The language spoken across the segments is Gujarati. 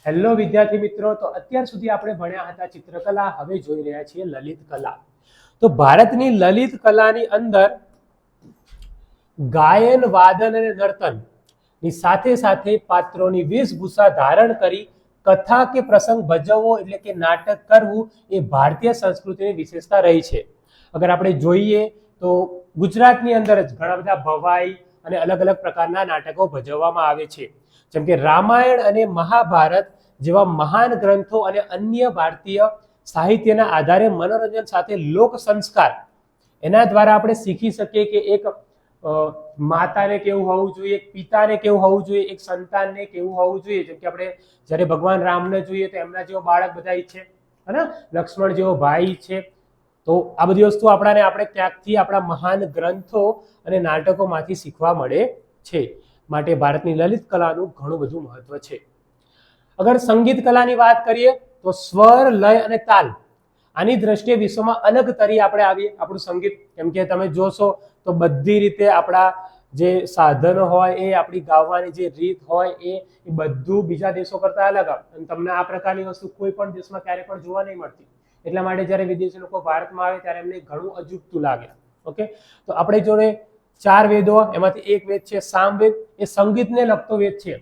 હેલો વિદ્યાર્થી મિત્રો, તો અત્યાર સુધી આપણે ભણ્યા હતા ચિત્રકલા, હવે જોઈ રહ્યા છીએ લલિત કલા. તો ભારતની લલિત કલાની અંદર ગાયન, વાદન અને નર્તન ની સાથે સાથે પાત્રોની વેશભૂષા ધારણ કરી કથા કે પ્રસંગ ભજવવો એટલે કે નાટક કરવું એ ભારતીય સંસ્કૃતિની વિશેષતા રહી છે. અગર આપણે જોઈએ તો ગુજરાતની અંદર જ ઘણા બધા ભવાઈ અને અલગ અલગ પ્રકારના નાટકો ભજવવામાં આવે છે. જેમ કે રામાયણ અને મહાભારત જેવા મહાન ગ્રંથો અને અન્ય ભારતીય સાહિત્યના આધારે મનોરંજન સાથે લોક સંસ્કાર એના દ્વારા આપણે શીખી શકીએ કે એક માતાને કેવું હોવું જોઈએ, એક પિતાને કેવું હોવું જોઈએ, એક સંતાનને કેવું હોવું જોઈએ. જેમ કે આપણે જ્યારે ભગવાન રામને જોઈએ તો એમના જેવો બાળક બધા ઈચ્છે, હે, લક્ષ્મણ જેવો ભાઈ ઈચ્છે. તો આ બધી વસ્તુ આપણે ક્યાંકથી આપણા મહાન ગ્રંથો અને નાટકોમાંથી શીખવા મળે છે. માટે ભારતની લલિત કલાનું ઘણું બધું મહત્વ છે. અગર સંગીત કલાની વાત કરીએ તો સ્વર, લય અને તાલ આની દ્રષ્ટિએ વિશ્વમાં અલગ તરી આપણે આવીએ. આપણું સંગીત, કેમ કે તમે જોશો તો બધી રીતે આપણા જે સાધનો હોય એ આપણી ગાવાની જે રીત હોય એ બધું બીજા દેશો કરતા અલગ આવે. અને તમને આ પ્રકારની વસ્તુ કોઈ પણ દેશમાં ક્યારેય પણ જોવા નહીં મળતી. એટલા માટે જ્યારે વિદેશી લોકો ભારતમાં આવે ત્યારે એમને ઘણું અજુગતું લાગે. ઓકે, તો આપણે જોડે 4 વેદો, એમાંથી એક વેદ છે સામવેદ, એ સંગીતને લગતો વેદ છે.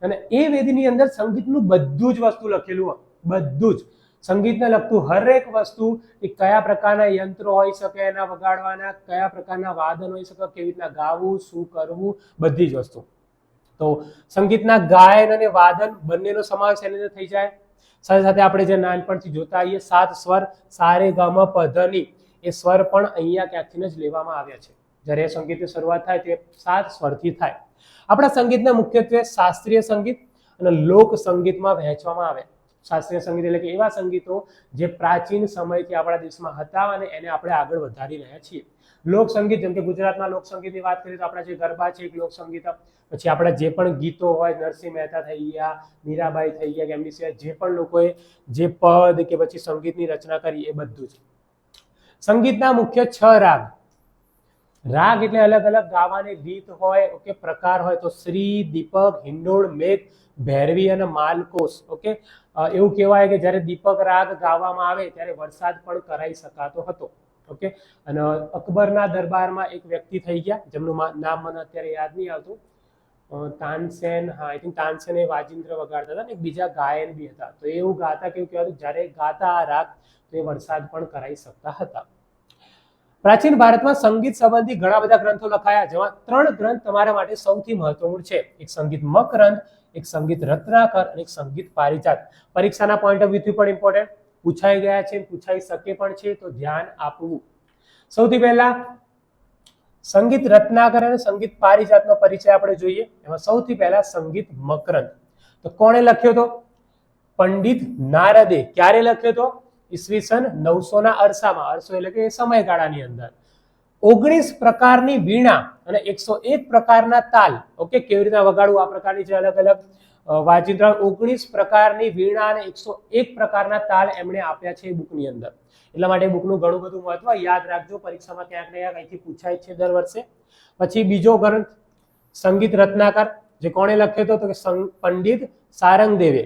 અને એ વેદની અંદર સંગીતનું બધું જ વસ્તુ લખેલું હોય, બધું જ સંગીતને લગતું હરેક વસ્તુ, એ કયા પ્રકારના યંત્રો હોઈ શકે એના વગાડવાના, કયા પ્રકારના વાદન હોઈ શકે, કેવી રીતના ગાવું, શું કરવું, બધી જ વસ્તુ. તો સંગીતના ગાયન અને વાદન બંનેનો સમાવેશ એની અંદર થઈ જાય. સાથે સાથે આપણે જે નાનપણથી જોતા આવીએ 7 સ્વર સા રે ગ મ પ ધ ની, એ સ્વર પણ અહીંયા ક્યાંકથી જ લેવામાં આવ્યા છે. જ્યારે સંગીતની શરૂઆત થાય તે 7 સ્વરથી થાય. આપણા સંગીતને મુખ્યત્વે શાસ્ત્રીય સંગીત અને લોક સંગીતમાં વહેંચવામાં આવે. શાસ્ત્રીય સંગીત એટલે કે એવા સંગીતો જે પ્રાચીન સમયથી આપણા દેશમાં હતા અને એને આપણે આગળ વધારી રહ્યા છીએ. લોક સંગીત, જેમ કે ગુજરાતના લોક સંગીતની વાત કરીએ તો આપણા જે ગરબા છે એક લોક સંગીત. પછી આપણા જે પણ ગીતો હોય, નરસિંહ મહેતા થઈ ગયા, મીરાબાઈ થઈ ગયા, એમની સિવાય જે પણ લોકોએ જે પદ કે પછી સંગીતની રચના કરી એ બધું જ. સંગીતના મુખ્ય 6 રાગ. રાગ એટલે અલગ અલગ ગાવાની રીત હોય, ઓકે, પ્રકાર હોય. તો શ્રી, દીપક, હિંડોળ, મેઘ, ભૈરવી અને માલકોસ. ઓકે, એવું કહેવાય કે જ્યારે દીપક રાગ ગાવામાં આવે ત્યારે વરસાદ પણ કરાઈ શકાતો હતો. ઓકે, અને અકબરના દરબારમાં એક વ્યક્તિ થઈ ગયા જેમનું નામ મને અત્યારે યાદ નહીં આવતું, તાનસેન, હા, આઈ થિંક તાનસેન એ વાજિંત્ર વગાડતા હતા ને બીજા ગાયન બી હતા. તો એવું ગાતા કેવું કહેવાતું, જ્યારે ગાતા આ રાગ તો એ વરસાદ પણ કરાઈ શકતા હતા. પ્રાચીન ભારતમાં સંગીત સંબંધી ઘણા બધા ગ્રંથો લખાયા, જેમાં 3 ગ્રંથ તમારા માટે સૌથી મહત્વપૂર્ણ છે. એક સંગીત મકરંદ, એક સંગીત રત્નાકર અને એક સંગીત પારિજાત. પરીક્ષાના પોઈન્ટ ઓફ વ્યૂથી પણ ઇમ્પોર્ટન્ટ પૂછાઈ ગયા છે, પૂછાઈ શકે પણ છે, તો ધ્યાન આપવું. સૌથી પહેલા સંગીત રત્નાકર અને સંગીત પારિજાતનો પરિચય આપણે જોઈએ. એમાં સૌથી પહેલા સંગીત મકરંદ. તો કોણે લખ્યો તો? પંડિત નારદે. ક્યારે લખ્યો તો? ઈસવીસન 900 ના અરસામાં. અરસો એટલે કે સમયગાળાની અંદર 19 પ્રકારની વીણા અને 101 પ્રકારના તાલ. ઓકે, કેવી રીતના વગાડવું, આ પ્રકારની જે અલગ અલગ વાજિંત્ર, 19 પ્રકારની વીણા અને 101 પ્રકારના તાલ એમણે આપ્યા છે બુકની અંદર. એટલા માટે બુકનું ઘણું બધું મહત્વ, યાદ રાખજો, પરીક્ષામાં ક્યાંક ને ક્યાંક અહીંથી પૂછાય છે દર વર્ષે. પછી બીજો ગ્રંથ સંગીત રત્નાકર, જે કોણે લખ્યો હતો? તો કે પંડિત સારંગદેવે.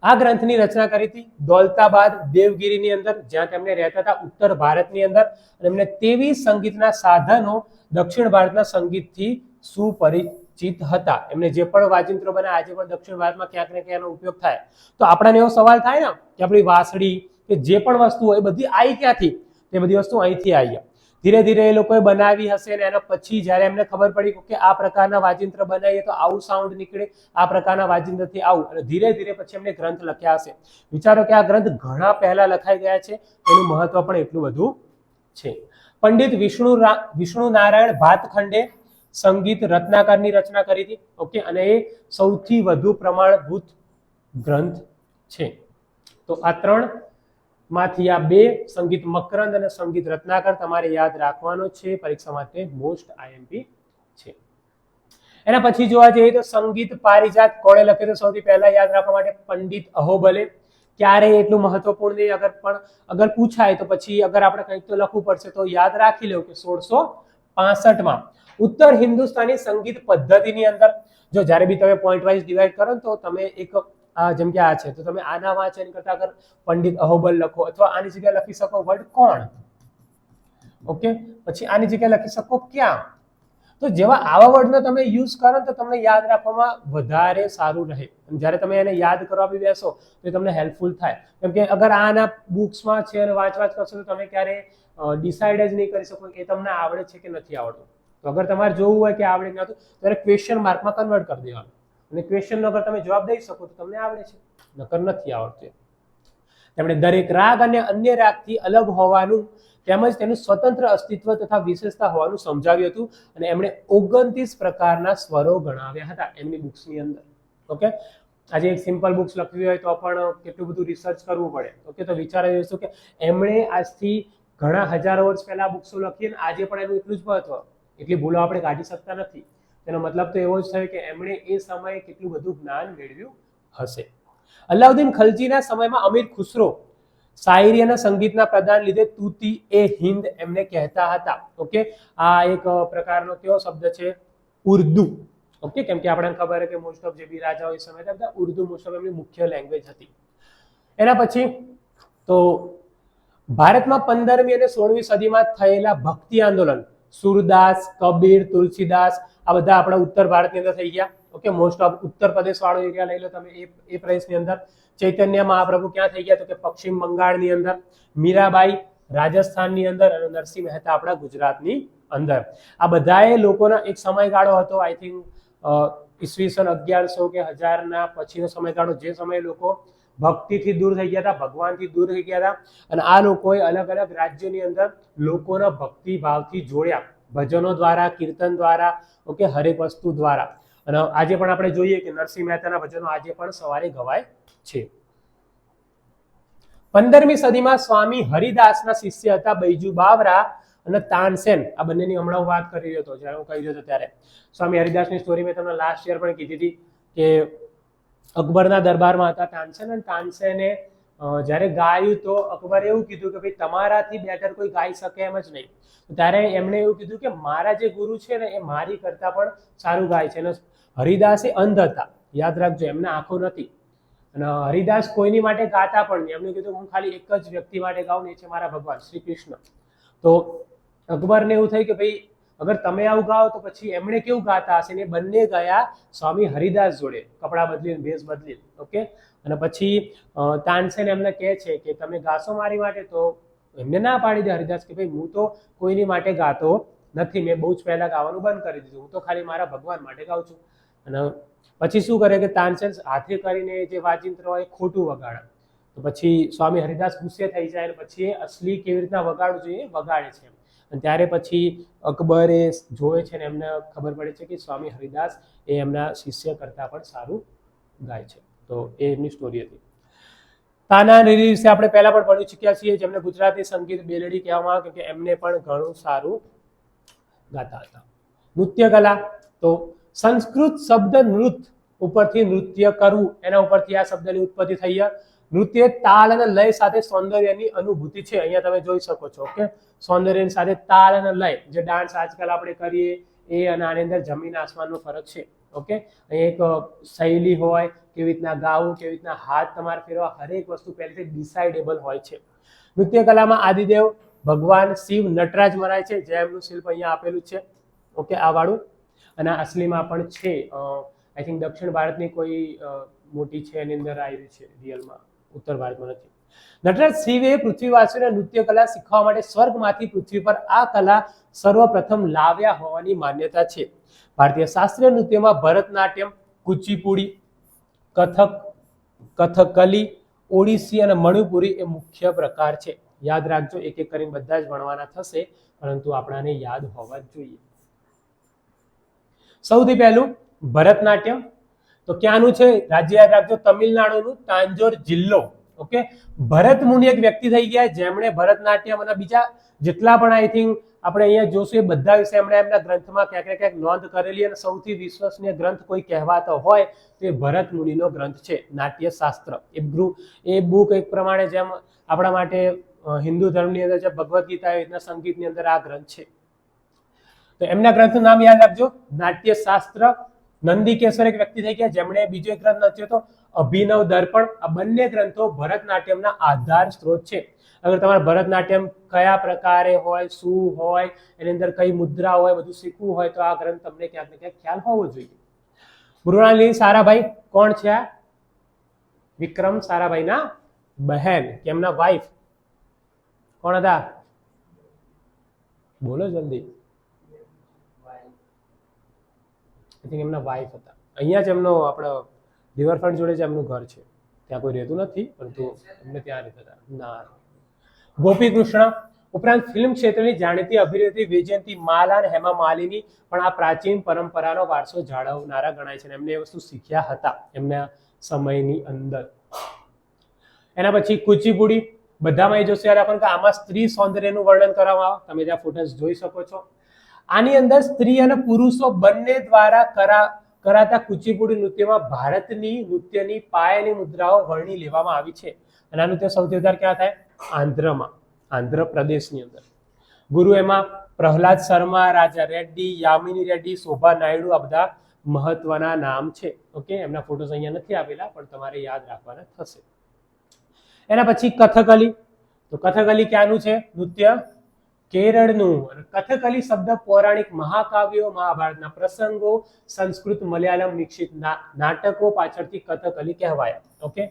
આ ગ્રંથની રચના કરી હતી દૌલતાબાદ દેવગીરીની અંદર, જ્યાં તેમણે રહેતા હતા ઉત્તર ભારતની અંદર. અને એમને 23 સંગીતના સાધનો દક્ષિણ ભારતના સંગીતથી સુપરિચિત હતા. એમને જે પણ વાજિંત્રો બનાવ્યા આજે પણ દક્ષિણ ભારતમાં ક્યાંક ને ક્યાંક એનો ઉપયોગ થાય. તો આપણને એવો સવાલ થાય ને કે આપણી વાંસળી કે જે પણ વસ્તુ હોય એ બધી આવી ક્યાંથી? તે બધી વસ્તુ અહીંથી આવી. ધીરે ધીરે એ લોકોએ બનાવી હશે ને એના પછી જ્યારે એમને ખબર પડી કે આ પ્રકારના વાજિંત્ર બનાવીએ તો આવું સાઉન્ડ નીકળે, આ પ્રકારના વાજિંત્રથી આવું, અને ધીરે ધીરે પછી એમને ગ્રંથ લખ્યા હશે. વિચારો કે આ ગ્રંથ ઘણા પહેલા લખાઈ ગયા છે, એનું મહત્વ પણ એટલું બધું છે. પંડિત વિષ્ણુ નારાયણ ભાતખંડે સંગીત રત્નાકરની રચના કરી હતી. ઓકે, અને એ સૌથી વધુ પ્રમાણભૂત ગ્રંથ છે. તો આ 3 માંથી આ 2 સંગીત મકરંદ અને સંગીત રત્નાકર તમારે યાદ રાખવાનો છે, પરીક્ષા માટે મોસ્ટ આઈએમપી છે. એના પછી જોવા જઈએ તો સંગીત પારિજાત કોણે લખ્યું? તો સૌથી પહેલા યાદ રાખવા માટે પંડિત અહોબલે. ક્યારે એટલું મહત્વપૂર્ણ નહીં, અગર પૂછાય તો પછી અગર આપણે કંઈક તો લખવું પડશે તો યાદ રાખી લો કે 1665માં ઉત્તર હિન્દુસ્તાની સંગીત પદ્ધતિની અંદર જો જ્યારે બી તમે પોઈન્ટ વાઇઝ ડિવાઈડ કરો ને તો તમે એક જેમ કે આ છે તો તમે આના વાંચન કરતા અગર પંડિત અહોબલ લખો અથવા આની જગ્યાએ લખી શકો વર્ડ કોણ, ઓકે, પછી આની જગ્યાએ લખી શકો ક્યાં. તો જેવા આવા વર્ડનો તમે યુઝ કરો તો તમને યાદ રાખવામાં વધારે સારું રહે. જ્યારે તમે એને યાદ કરવા બી બેસો તો તમને હેલ્પફુલ થાય. કેમ કે અગર આના બુક્સમાં છે અને વાંચ કરશો તો તમે ક્યારે ડિસાઇડ જ નહીં કરી શકો કે તમને આવડે છે કે નથી આવડતું. તો અગર તમારે જોવું હોય કે આવડે કે નતું ત્યારે ક્વેશ્ચન માર્કમાં કન્વર્ટ કરી દેવાનું અને ક્વેશ્ચનનો અગર તમે જવાબ દઈ શકો તો તમને આવડે છે, નકર નથી આવડતું. તેમણે દરેક રાગ અને અન્ય રાગથી અલગ હોવાનું તેમજ તેનું સ્વતંત્ર અસ્તિત્વ તથા વિશેષતા હોવાનું સમજાવ્યું હતું અને એમણે 29 પ્રકારના સ્વરો ગણાવ્યા હતા એમની બુક્સની અંદર. ઓકે, આજે એક સિમ્પલ બુક્સ લખવી હોય તો પણ કેટલું બધું રિસર્ચ કરવું પડે. ઓકે, તો વિચારી જોઈશું કે એમણે આજથી ઘણા હજારો વર્ષ પહેલા બુક્સો લખી અને આજે પણ એનું એટલું જ મહત્વ, એટલી ભૂલો આપણે કાઢી શકતા નથી. તેનો મતલબ તો એવો જ થયો કે એમણે એ સમયે કેટલું બધું જ્ઞાન મેળવ્યું હશે. અલાઉદ્દીન ખલજીના સમયમાં અમીર ખુસરો શાયરી અને સંગીતના પ્રદાન લીધે તૂતી એ હિન્દ એમને કહેતા હતા. ઓકે, આ એક પ્રકારનો કયો શબ્દ છે? ઉર્દુ. ઓકે, કેમ કે આપણને ખબર છે કે મોસ્ટ ઓફ જે બી રાજાઓ એ સમય હતા ઉર્દુ મોસ્ટ ઓફ એમની મુખ્ય લેંગ્વેજ હતી. એના પછી તો ભારતમાં 15મી અને 16મી સદીમાં થયેલા ભક્તિ આંદોલન સુરદાસ, કબીર, તુલસીદાસ આ બધા આપણા ઉત્તર ભારતની અંદર થઈ ગયા. Okay, most of Uttar Pradesh વાળો એરિયા લઈ લો તમે એ પ્રદેશની અંદર. ચૈતન્ય મહાપ્રભુ ક્યાં થઈ ગયા તો કે પશ્ચિમ બંગાળની અંદર, મીરાબાઈ રાજસ્થાનની અંદર અને નરસિંહ મહેતા આપણા ગુજરાતની અંદર. આ બધાએ લોકોના એક સમયગાળો હતો, આઈ થિંક ઈસવીસન 1100 કે 1000 પછીનો સમયગાળો, જે સમયે લોકો ભક્તિથી દૂર થઈ ગયા હતા, ભગવાનથી દૂર થઈ ગયા હતા અને આ લોકોએ અલગ અલગ રાજ્યોની અંદર લોકોના ભક્તિ ભાવથી જોડ્યા ભજનો દ્વારા, કીર્તન દ્વારા, ઓકે, હરેક વસ્તુ દ્વારા. અને આજે પણ આપણે જોઈએ કે નરસિંહ મહેતાના ભજનો આજે પણ સવારે ગવાય છે. 15મી સદીમાં સ્વામી હરિદાસના શિષ્ય હતા બૈજુ બાવરા અને તાનસેન. આ બંનેની હમણાં હું વાત કરી રહ્યો હતો જ્યારે હું કહી રહ્યો હતો ત્યારે. સ્વામી હરિદાસની સ્ટોરી મેં તમને લાસ્ટ યર પણ કીધી હતી કે અકબરના દરબારમાં હતા તાનસેન અને તાનસેને જ્યારે ગાયું તો અકબરે એવું કીધું કે ભાઈ તમારાથી બેટર કોઈ ગાઈ શકે એમ જ નહીં. ત્યારે એમણે એવું કીધું કે મારા જે ગુરુ છે ને એ મારી કરતા પણ સારું ગાય છે. અને હરિદાસે અંધ હતા, યાદ રાખજો, એમને આંખો નથી. અને હરિદાસ કોઈની માટે ગાતા પણ નહીં. એમણે કીધું હું ખાલી એક જ વ્યક્તિ માટે ગાઉં ને, એ છે મારા ભગવાન શ્રી કૃષ્ણ. તો અકબરને એવું થયું કે ભાઈ અગર તમે આવું ગાઓ તો પછી એમણે કેવું ગાતા હશે ને. બંને ગયા સ્વામી હરિદાસ જોડે કપડાં બદલીને, ભેસ બદલીને. ઓકે, અને પછી તાનસેન એમને કહે છે કે તમે ગાશો મારી માટે? તો એમને ના પાડી દે હરિદાસ કે ભાઈ હું તો કોઈની માટે ગાતો નથી, મેં બહુ જ પહેલા ગાવાનું બંધ કરી દીધું, હું તો ખાલી મારા ભગવાન માટે ગાઉં છું. અને પછી શું કરે કે તાનસેન હાથે કરીને જે વાજિંત્ર હોય ખોટું વગાડે. તો પછી સ્વામી હરિદાસ ગુસ્સે થઈ જાય અને પછી એ અસલી કેવી રીતના વગાડવું જોઈએ વગાડે છે. અને ત્યારે પછી અકબરે જોવે છે ને એમને ખબર પડે છે કે સ્વામી હરિદાસ એ એમના શિષ્ય કરતા પણ સારું ગાય છે. તો એ એમની સ્ટોરી હતી. તાના રીરી વિશે આપણે પહેલા પણ ભણી ચૂક્યા છીએ, જેમને ગુજરાતી સંગીત બેલડી કહેવામાં આવે કે એમને પણ ઘણું સારું ગાતા હતા. નૃત્ય કલા તો સંસ્કૃત શબ્દ નૃત ઉપરથી નૃત્ય કરવું, એના ઉપરથી આ શબ્દની ઉત્પત્તિ થઈ. નૃત્ય તાલ અને લય સાથે સૌંદર્યની અનુભૂતિ છે. અહીંયા તમે જોઈ શકો છો. ઓકે, સૌંદર્યની સાથે તાલ અને લય, જે ડાન્સ આજકાલ આપણે કરીએ એ અને આની અંદર જમીન આસમાનનો ફરક છે. ઓકે, અહીં એક શૈલી હોય, કેવી રીતના ગાવું, કેવી રીતના હાથ તમારે ફેરવા, હરેક વસ્તુ પહેલેથી ડિસાઇડેબલ હોય છે. નૃત્ય કલામાં આદિદેવ ભગવાન શિવ નટરાજ મનાય છે, જે એમનું શિલ્પ અહીંયા આપેલું છે. ઓકે, આ વાળું. અને અસલીમાં પણ છે, આઈ થિંક દક્ષિણ ભારતની કોઈ મોટી છે એની અંદર આવી છે, રિયલમાં ઉત્તર ભારતમાં નથી. નટરાજ શિવે પૃથ્વીવાસીઓને નૃત્ય કલા શીખવા માટે સ્વર્ગમાંથી પૃથ્વી પર આ કલા સર્વપ્રથમ લાવ્યા હોવાની માન્યતા છે. ભારતીય શાસ્ત્રીય નૃત્યમાં ભરતનાટ્યમ, કુચીપુડી, કથક, કથકલી, ઓડિસી અને મણિપુરી એ મુખ્ય પ્રકાર છે. યાદ રાખજો, એક એક કરીને બધા જ ભણવાના થશે, પરંતુ આપણાને યાદ હોવા જ જોઈએ. સૌથી પહેલું ભરતનાટ્યમ, તો ક્યાંનું છે? રાજ્ય યાદ રાખજો, તમિલનાડુનું તાંજોર જિલ્લો. ઓકે, ભરત મુનિ એક વ્યક્તિ થઈ ગયા જેમણે ભરતનાટ્યમ અને બીજા જેટલા પણ આઈ થિંક આપણે અહીંયા જોશું એ બધા વિશે એમણે એમના ગ્રંથમાં ક્યાંક ને ક્યાંક નોંધ કરેલી. અને સૌથી વિશ્વસનીય ગ્રંથ કોઈ કહેવાતો હોય તો એ ભરત મુનિનો ગ્રંથ છે, નાટ્યશાસ્ત્ર. એ બુક એક પ્રમાણે જેમ આપણા માટે હિન્દુ ધર્મની અંદર જે ભગવદ્ ગીતા એ રીતના સંગીતની અંદર આ ગ્રંથ છે. તો એમના ગ્રંથનું નામ યાદ રાખજો, નાટ્યશાસ્ત્ર. નંદિકેશ્વર એક વ્યક્તિ થઈ ગયા જેમણે બીજો એક ગ્રંથ લખ્યો હતો અભિનવ દર્પણ. આ બંને ગ્રંથો ભરતનાટ્યમના આધાર સ્ત્રોત છે. અગર તમારે ભરતનાટ્યમ કયા પ્રકારે હોય, શું હોય, એની અંદર કઈ મુદ્રા હોય, બધું શીખવું હોય તો આ ગ્રંથ તમને ક્યાંક ને ક્યાંક ખ્યાલ હોવો જોઈએ. મૃણાલિની સારાભાઈ કોણ છે? આ વિક્રમ સારાભાઈના બહેન કે એમના વાઇફ કોણ હતા? બોલો જલ્દી. એમના વાઇફ હતા. અહીંયા જ એમનો આપણો રિવરફ્રન્ટ જોડે જ એમનું ઘર છે. ત્યાં કોઈ રહેતું નથી, પરંતુ એમને ત્યાં રહેતા હતા. ના, ગોપી કૃષ્ણ ઉપરાંત ફિલ્મ ક્ષેત્રની જાણીતી અભિનેત્રી વૈજયંતી માલા અને હેમા માલિની પણ આ પ્રાચીન પરંપરાનો વારસો જાળવનારા ગણાય છે. એમને એ વસ્તુ શીખ્યા હતા એમના સમયની અંદર. એના પછી કુચીપુડી, બધામાં એ જોશે યાદ રાખવાનું કે આમાં સ્ત્રી સૌંદર્યનું વર્ણન કરવામાં આવે. તમે જ્યાં ફોટોસ જોઈ શકો છો. આની અંદર સ્ત્રી અને પુરુષો બંને દ્વારા કરાતા કુચીપુડી નૃત્યમાં ભારતની નૃત્યની પાયાની મુદ્રાઓ વર્ણી લેવામાં આવી છે. અને આ નૃત્ય સૌથી વધારે ક્યાં થાય? આંધ્રમાં, આંધ્રપ્રદેશની અંદર. ગુરુ એમાં પ્રહલાદ શર્મા, રાજા રેડ્ડી, યામિની રેડ્ડી, શોભા નાયડુ, આ બધા મહત્વના નામ છે. ઓકે, એમના ફોટોસ અહીંયા નથી આપેલા પણ તમારે યાદ રાખવાના થશે. એના પછી કથકલી. તો કથકલી ક્યાંનું છે? નૃત્ય કેરળનું. અને કથકલી શબ્દ પૌરાણિક મહાકાવ્યો, મહાભારતના પ્રસંગો, સંસ્કૃત મલયાલમ મિશ્રિત નાટકો પાછળથી કથકલી કહેવાયા. ઓકે,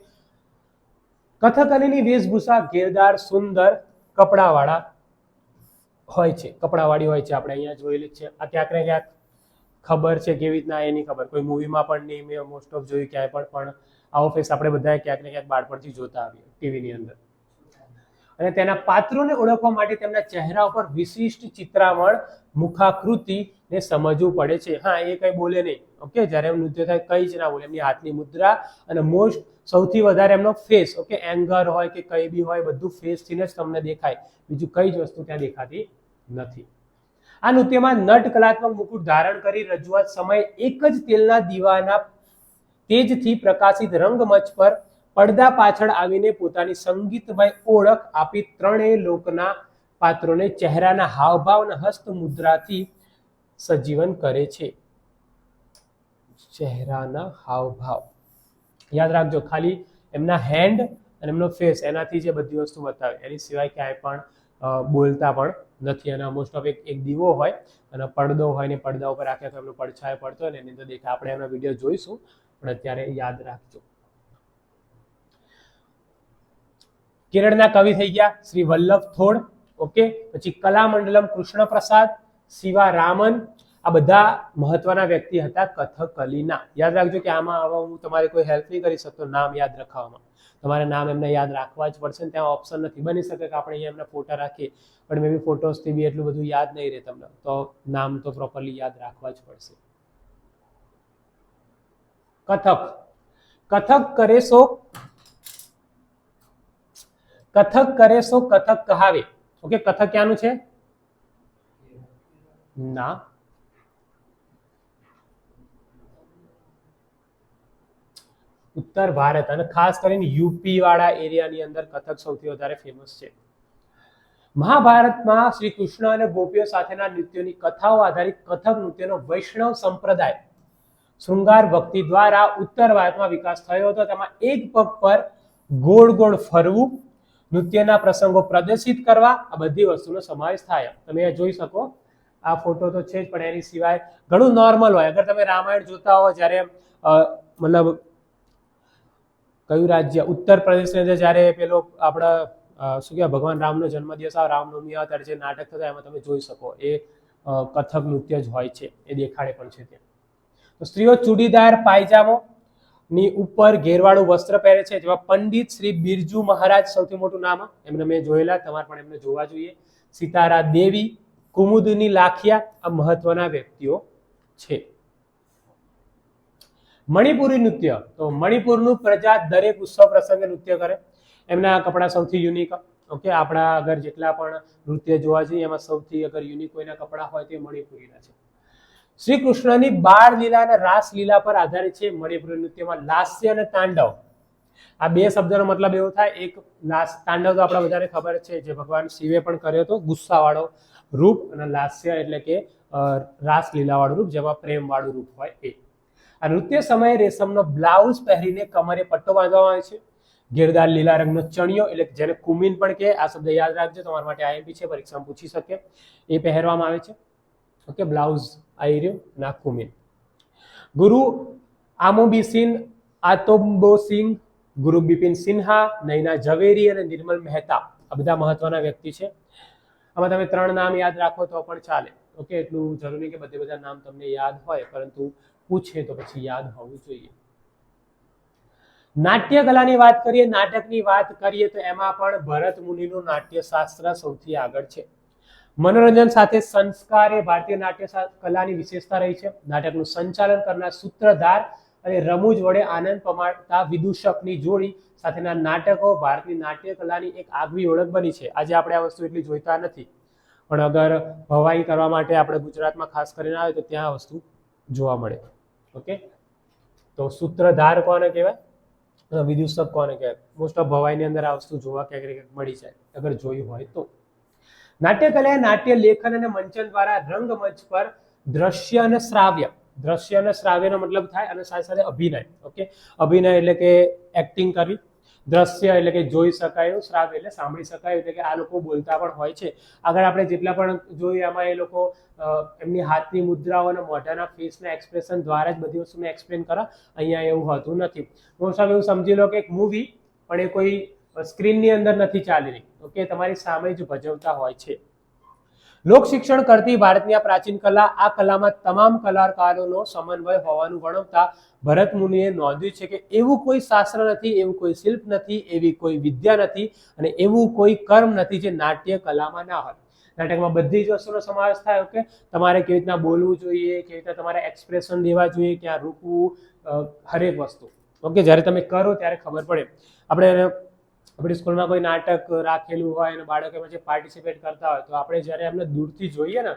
કથકલીની વેશભૂષા ઘેરદાર સુંદર કપડાવાળા હોય છે, કપડાવાળી હોય છે. આપણે અહીંયા જોયેલી છે. આ ક્યાંક ને ક્યાંક ખબર છે કેવી રીતના એની ખબર કોઈ મૂવીમાં પણ નહીં, મેં મોસ્ટ ઓફ જોયું ક્યાંય પણ આવો ફેસ આપણે બધાએ ક્યાંક ને ક્યાંક બાળપણથી જોતા આવીએ ટીવીની અંદર. અને તેના પાત્રોને ઓળખવા માટે તેમના ચહેરા ઉપર વિશિષ્ટ ચિત્રામણ મુખાકૃતિને સમજવું પડે છે. હા, એ કઈ બોલે નહીં. ઓકે, જ્યારે નૃત્ય થાય કઈ જ ના બોલે. એમની હાથની મુદ્રા અને મોસ્ટ સૌથી વધારે એમનો ફેસ. ઓકે, એંગર હોય કે કઈ બી હોય બધું ફેસથી જ તમને દેખાય, બીજું કઈ જ વસ્તુ ત્યાં દેખાતી નથી. આ નૃત્યમાં નટ કલાત્મક મુકુટ ધારણ કરી રજૂઆત સમયે એક જ તેલના દીવાના તેજથી પ્રકાશિત રંગમંચ પર પડદા પાછળ આવીને પોતાની સંગીતમય ઓળખ આપી ત્રણેય લોકના પાત્રોને ચહેરાના હાવભાવ અને હસ્ત મુદ્રાથી સજીવન કરે છે. ચહેરાના હાવભાવ યાદ રાખજો. ખાલી એમના હેન્ડ અને એમનો ફેસ એનાથી જે બધી વસ્તુ બતાવે, એની સિવાય ક્યાંય પણ બોલતા પણ નથી. અને મોસ્ટ ઓફ એક દીવો હોય અને પડદો હોય ને પડદા ઉપર આખે એમનો પડછાયો પડતો હોય ને એની અંદર દેખાય. આપણે એમનો વિડીયો જોઈશું પણ અત્યારે યાદ રાખજો. કેરળના કવિ થઈ ગયા શ્રી વલ્લભ થોડ. ઓકે, પછી કલામંડલમ કૃષ્ણ પ્રસાદ, શિવા રામન, આ બધા મહત્વના વ્યક્તિ હતા કથકલીના. યાદ રાખજો કે આમાં આવા હું તમારે કોઈ હેલ્પ નહીં કરી શકતો નામ યાદ રાખવામાં. તમારે નામ એમને યાદ રાખવા જ પડશે ને ત્યાં ઓપ્શન નથી. બની શકે કે આપણે અહીંયા એમના ફોટા રાખીએ પણ મે બી ફોટોસથી બી એટલું બધું યાદ નહીં રહે તમને, તો નામ તો પ્રોપરલી યાદ રાખવા જ પડશે. કથક. કથક કરે સો કથક કહાવે. ઓકે, કથક ક્યાંનું છે? ના, ઉત્તર ભારત અને ખાસ કરીને યુપી વાળા એરિયાની અંદર કથક સૌથી વધારે ફેમસ છે. મહાભારતમાં શ્રી કૃષ્ણ અને ગોપીઓ સાથેના નૃત્યોની કથાઓ આધારિત કથક નૃત્યનો વૈષ્ણવ સંપ્રદાય શૃંગાર ભક્તિ દ્વારા ઉત્તર ભારતમાં વિકાસ થયો હતો. તેમાં એક પગ પર ગોળ ગોળ ફરવું, નૃત્યના પ્રસંગો પ્રદર્શિત કરવા, આ બધી વસ્તુનો સમાવેશ થાય. તમે જોઈ શકો આ ફોટો તો છે જ પણ એની સિવાય ઘણું નોર્મલ હોય. અગર તમે રામાયણ જોતા હો જ્યારે મતલબ કયું રાજ્ય ઉત્તર પ્રદેશની અંદર જ્યારે પેલો આપણા શું કહેવાય ભગવાન રામનો જન્મદિવસ આવે, રામનવમી આવે ત્યારે જે નાટક થતા એમાં તમે જોઈ શકો એ કથક નૃત્ય જ હોય છે. એ દેખાડે પણ છે ત્યાં. તો સ્ત્રીઓ ચૂડીદાર પાયજામો ની ઉપર ઘેરવાળું વસ્ત્ર પહેરે છે. જેમાં પંડિત શ્રી બિરજુ મહારાજ સૌથી મોટું નામ, એમને મેં જોયેલા, તમારે પણ એમને જોવા જોઈએ. સિતારા દેવી, કુમુદની લાખિયા, આ મહત્વના વ્યક્તિઓ છે. મણિપુરી નૃત્ય. તો મણિપુરનું પ્રજા દરેક ઉત્સવ પ્રસંગે નૃત્ય કરે. એમના કપડા સૌથી યુનિક. ઓકે, આપણા અગર જેટલા પણ નૃત્ય જોવા જઈએ એમાં સૌથી અગર યુનિક કોઈના કપડા હોય તે મણિપુરીના છે. શ્રી કૃષ્ણની બાળ લીલા અને રાસ લીલા પર આધારિત છે મણિપુરી નૃત્યમાં લાસ્ય અને તાંડવ. આ બે શબ્દનો મતલબ એવો થાય, એક તાંડવ તો આપણા બધાને ખબર છે જે ભગવાન શિવે પણ કર્યો હતો, ગુસ્સાવાળો રૂપ, અને લાસ્ય એટલે કે રાસ લીલાવાળું રૂપ જેમાં પ્રેમવાળું રૂપ હોય એ. આ નૃત્ય સમયે રેશમનો બ્લાઉઝ પહેરીને કમરે પટ્ટો બાંધવામાં આવે છે. ઘેરદાર લીલા રંગનો ચણિયો એટલે જેને કુમીન પણ કહે, આ શબ્દ યાદ રાખજો, તમારા માટે આઈએમપી છે, પરીક્ષામાં પૂછી શકે, એ પહેરવામાં આવે છે. ઓકે, બ્લાઉઝ આવી રહ્યું ના કુમીન. ગુરુ આમોબિસિન આતોમ્બોસિંગ, ગુરુ બિપિન સિન્હા, નૈના ઝવેરી અને નિર્મલ મહેતા આ બધા મહત્વના વ્યક્તિ છે. આમાં તમે 3 નામ યાદ રાખો તો પણ ચાલે. ઓકે, એટલું જરૂરી કે બધા નામ તમને યાદ હોય, પરંતુ પૂછે તો પછી યાદ હોવું જોઈએ. નાટ્ય કલાની વાત કરીએ, નાટકની વાત કરીએ તો એમાં પણ ભરત મુનિનું નાટ્યશાસ્ત્ર સૌથી આગળ છે. મનોરંજન સાથે સંસ્કાર એ ભારતીય નાટ્ય કલાની વિશેષતા રહી છે. નાટકનું સંચાલન કરનાર સૂત્રધાર અને રમૂજ વડે આનંદ પમાડતા વિદૂષકની જોડી સાથેના નાટકો ભારતીય નાટ્ય કલાની એક આગવી ઓળખ બની છે. આજે આપણે આ વસ્તુ એટલી જોઈતા નથી, પણ અગર ભવાઈ કરવા માટે આપણે ગુજરાતમાં ખાસ કરીને આવે તો ત્યાં આ વસ્તુ જોવા મળે. ઓકે, તો સૂત્રધાર કોને કહેવાય, વિદૂષક કોને કહેવાય? મોસ્ટ ઓફ ભવાઈની અંદર આ વસ્તુ જોવા ક્યાંક મળી જાય અગર જોયું હોય તો. નાટ્ય કલા નાટ્ય લેખન અને મંચન દ્વારા રંગમંચ પર દ્રશ્ય અને શ્રાવ્ય, દ્રશ્ય અને શ્રાવ્યનો મતલબ થાય અને સાથે સાથે અભિનય. ઓકે, અભિનય એટલે કે એક્ટિંગ કરવી, દ્રશ્ય એટલે કે જોઈ શકાય, શ્રાવ્ય એટલે સાંભળી શકાય, એટલે કે આ લોકો બોલતા પણ હોય છે. આગળ આપણે જેટલા પણ જોઈએ એમાં એ લોકો એમની હાથની મુદ્રાઓ અને મોઢાના ફેસના એક્સપ્રેશન દ્વારા જ બધી વસ્તુને એક્સપ્લેન કરે. અહીંયા એવું હોતું નથી. મોસ્ટ ઓફ એવું સમજી લો કે એક મૂવી પણ એ કોઈ સ્ક્રીનની અંદર નથી ચાલી રહી. ઓકે, તમારી સામે જ ભજવતા હોય છે. લોક શિક્ષણ કરતી ભારતની આ પ્રાચીન કલા, આ કલામાં તમામ કલાકારોનો સમન્વય હોવાનું વર્ણવતા ભરત મુનિએ નોંધ્યું છે કે એવું કોઈ શાસ્ત્ર નથી, એવું કોઈ શિલ્પ નથી, એવી કોઈ વિદ્યા નથી અને એવું કોઈ કર્મ નથી જે નાટ્ય કલામાં ના હોય. નાટકમાં બધી જ વસ્તુનો સમાવેશ થાય. ઓકે, તમારે કેવી રીતના બોલવું જોઈએ, કેવી રીતના તમારે એક્સપ્રેશન દેવા જોઈએ, ક્યાં રૂકવું, હરેક વસ્તુ. ઓકે, જ્યારે તમે કરો ત્યારે ખબર પડે. આપણે આપણી સ્કૂલમાં કોઈ નાટક રાખેલું હોય અને બાળકો પછી પાર્ટિસિપેટ કરતા હોય તો આપણે જ્યારે એમને દૂરથી જોઈએ ને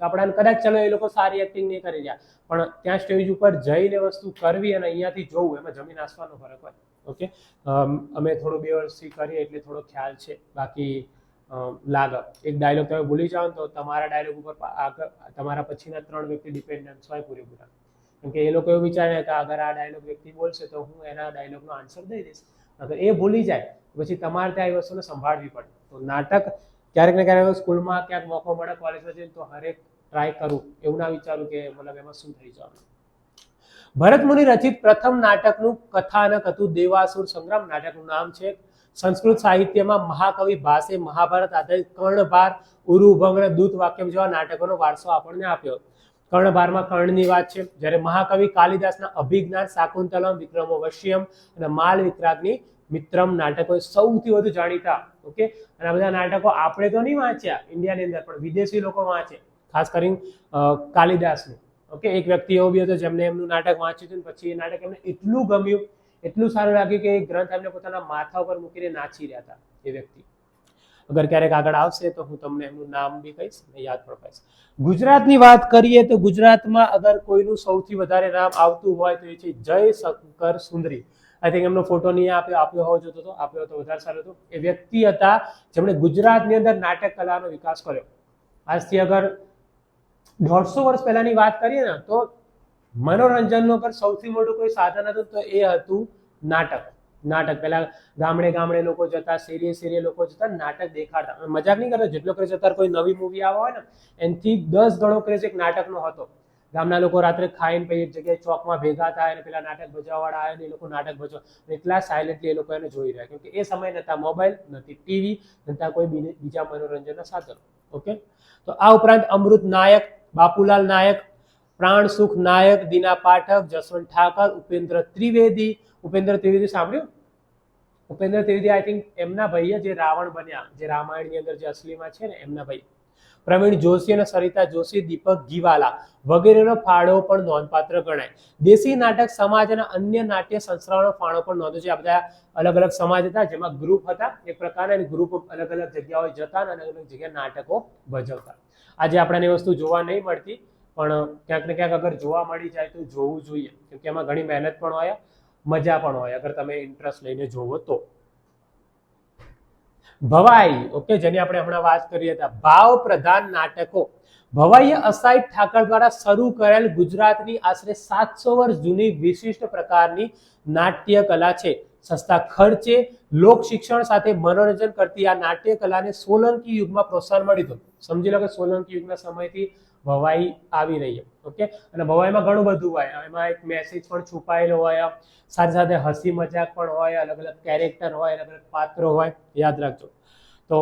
તો આપણે કદાચ ચલો એ લોકો સારી એક્ટિંગ નહીં કરી રહ્યા, પણ ત્યાં સ્ટેજ ઉપર જઈને વસ્તુ કરવી અને અહીંયાથી જોવું એમાં જમીન આસમાનનો ફરક હોય. ઓકે, અમે થોડું 2 વર્ષથી કરીએ એટલે થોડો ખ્યાલ છે, બાકી લાગે એક ડાયલોગ તમે ભૂલી જાઓ તો તમારા ડાયલોગ ઉપર આગળ તમારા પછીના 3 વ્યક્તિ ડિપેન્ડન્સ હોય પૂરેપૂરા. કેમ કે એ લોકો એવું વિચારે કે અગર આ ડાયલોગ વ્યક્તિ બોલશે તો હું એના ડાયલોગનો આન્સર દઈ દઈશ. અગર એ ભૂલી જાય પછી તમારે ત્યાં એ વસ્તુને સંભાળવી પડે. તો નાટક ક્યારેક ને ક્યારેક સ્કૂલમાં ક્યાંક મોકો મળે, કોલેજમાં જઈને તો હરેક ટ્રાય કરું, એવું ના વિચારું કે મતલબ એમાં શું થઈ જવાનું. ભરત મુનિ રચિત પ્રથમ નાટકનું કથાનક હતું દેવાસુર સંગ્રામ. નાટકનું નામ છે. સંસ્કૃત સાહિત્યમાં મહાકવિ ભાસે મહાભારત આધારિત કર્ણભાર, ઉરુભંગ, દૂત વાક્યમ જેવા નાટકોનો વારસો આપણને આપ્યો. કર્ણભારમાં કર્ણની વાત છે, જ્યારે મહાકવિ કાલિદાસના અભિજ્ઞાન, શાકુંતલમ, વિક્રમોર્વશિયમ અને માલ વિતરાગની મિત્રમ નાટકો સૌથી વધુ જાણીતા. ઓકે, અને આ બધા નાટકો આપણે તો નહીં વાંચ્યા ઇન્ડિયાની અંદર, પણ વિદેશી લોકો વાંચે, ખાસ કરીને કાલિદાસનું. ઓકે, એક વ્યક્તિ એવો બી હતો જેમને એમનું નાટક વાંચ્યું હતું, પછી એ નાટક એમને એટલું ગમ્યું, એટલું સારું લાગ્યું કે એ ગ્રંથ એમને પોતાના માથા ઉપર મૂકીને નાચી રહ્યા હતા એ વ્યક્તિ. અગર ક્યારેક આગળ આવશે તો હું તમને એમનું નામ બી કહીશ અને યાદ પણ કહીશ. ગુજરાતની વાત કરીએ તો ગુજરાતમાં અગર કોઈનું સૌથી વધારે નામ આવતું હોય તો એ છે જય શંકર સુંદરી. આઈ થિંક એમનો ફોટો નહીં આપ્યો હોવો જોતો હતો, આપ્યો તો વધારે સારું હતું. એ વ્યક્તિ હતા જેમણે ગુજરાતની અંદર નાટક કલાનો વિકાસ કર્યો. આજથી અગર 150 વર્ષ પહેલાની વાત કરીએ ને તો મનોરંજનનો પર સૌથી મોટું કોઈ સાધન હતું તો એ હતું નાટક. નાટક પહેલા ગામડે ગામડે લોકો જતા, શેરીએ લોકો જતા, નાટક દેખાડતા. મજાક નહીં કરતા, જેટલો ક્રેઝ અત્યારે કોઈ નવી મૂવી આવવા હોય ને એનાથી 10 ગણો ક્રેઝ એક નાટકનો હતો. ગામના લોકો રાત્રે ખાઈને પછી એક જગ્યાએ ચોકમાં ભેગા થાય અને પેલા નાટક ભજવવાવાળા આવે ને એ લોકો નાટક ભજવા, એટલા સાયલેન્ટલી એ લોકો એને જોઈ રહ્યા, કેમ કે એ સમય નતા મોબાઈલ, નથી ટીવી, નતા કોઈ બીજા મનોરંજનના સાધનો. ઓકે, તો આ ઉપરાંત અમૃત નાયક, બાપુલાલ નાયક, પ્રાણ સુખ નાયક, દીના પાઠક, જસવંત ઠાકર, ઉપેન્દ્ર ત્રિવેદી. ઉપેન્દ્ર ત્રિવેદી સાંભળ્યું? ઉપેન્દ્ર ત્રિવેદી આઈ થિંક એમના ભાઈએ જે રાવણ બન્યા, જે રામાયણની અંદર જે અસલીમાં છે ને એમના ભાઈ. પ્રવીણ જોશી અને સરિતા જોશી, દીપક ગીવાલા વગેરેનો ફાળો પણ નોંધપાત્ર ગણાય. દેશી નાટક સમાજ અને અન્ય નાટ્ય સંસ્થાઓનો ફાળો પણ નોંધ્યો છે. આ બધા અલગ અલગ સમાજ હતા જેમાં ગ્રુપ હતા એક પ્રકારના, ગ્રુપ અલગ અલગ જગ્યાએ જતા અને અલગ અલગ જગ્યાએ નાટકો ભજવતા. આજે આપણને એ વસ્તુ જોવા નહીં મળતી, પણ ક્યાંક ને ક્યાંક અગર જોવા મળી જાય તો જોવું જોઈએ, કેમ કે એમાં ઘણી મહેનત પણ હોય, મજા પણ હોય અગર તમે ઇન્ટરેસ્ટ લઈને જોવો તો. ભવાઈ, ઓકે, જેની આપણે હમણાં વાત કરી હતા, ભાવ પ્રધાન નાટકો. ભવાઈએ અસાઈ ઠાકર દ્વારા શરૂ કરેલ ગુજરાતની આશરે 700 વર્ષ જૂની વિશિષ્ટ પ્રકારની નાટ્ય કલા છે. સસ્તા ખર્ચે લોક શિક્ષણ સાથે મનોરંજન કરતી આ નાટ્ય કલાને સોલંકી યુગમાં પ્રોત્સાહન મળ્યું હતું. સમજી લો કે સોલંકી યુગના સમયથી ભવાઈ આવી રહી છે, ઓકે. અને ભવાઈમાં ઘણું બધું હોય, એમાં એક મેસેજ પણ છુપાયેલો હોય, સાથે સાથે હસી મજાક પણ હોય, અલગ અલગ કેરેક્ટર હોય, અલગ અલગ પાત્રો હોય, યાદ રાખજો. તો